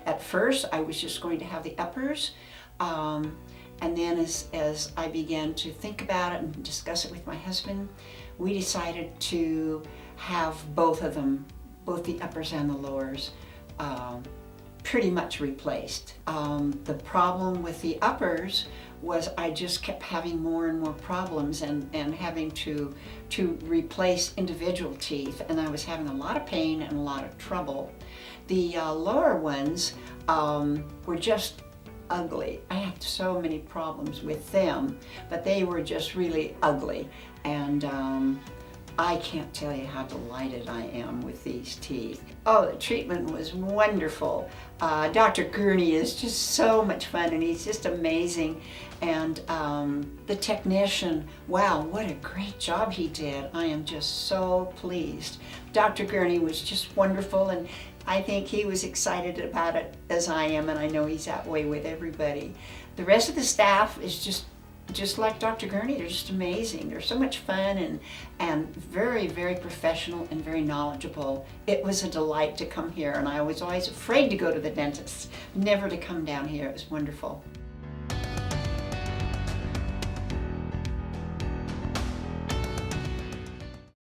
At first, I was just going to have the uppers, and then as I began to think about it and discuss it with my husband, we decided to have both of them, both the uppers and the lowers, pretty much replaced. The problem with the uppers was I just kept having more and more problems and having to replace individual teeth, and I was having a lot of pain and a lot of trouble. The lower ones were just ugly. I had so many problems with them, but they were just really ugly, and I can't tell you how delighted I am with these teeth. Oh, the treatment was wonderful. Dr. Gurney is just so much fun, and he's just amazing. And the technician, wow, what a great job he did. I am just so pleased. Dr. Gurney was just wonderful, and I think he was excited about it as I am, and I know he's that way with everybody. The rest of the staff is just like Dr. Gurney. They're just amazing. They're so much fun and very, very professional and very knowledgeable. It was a delight to come here, and I was always afraid to go to the dentist, never to come down here. It was wonderful.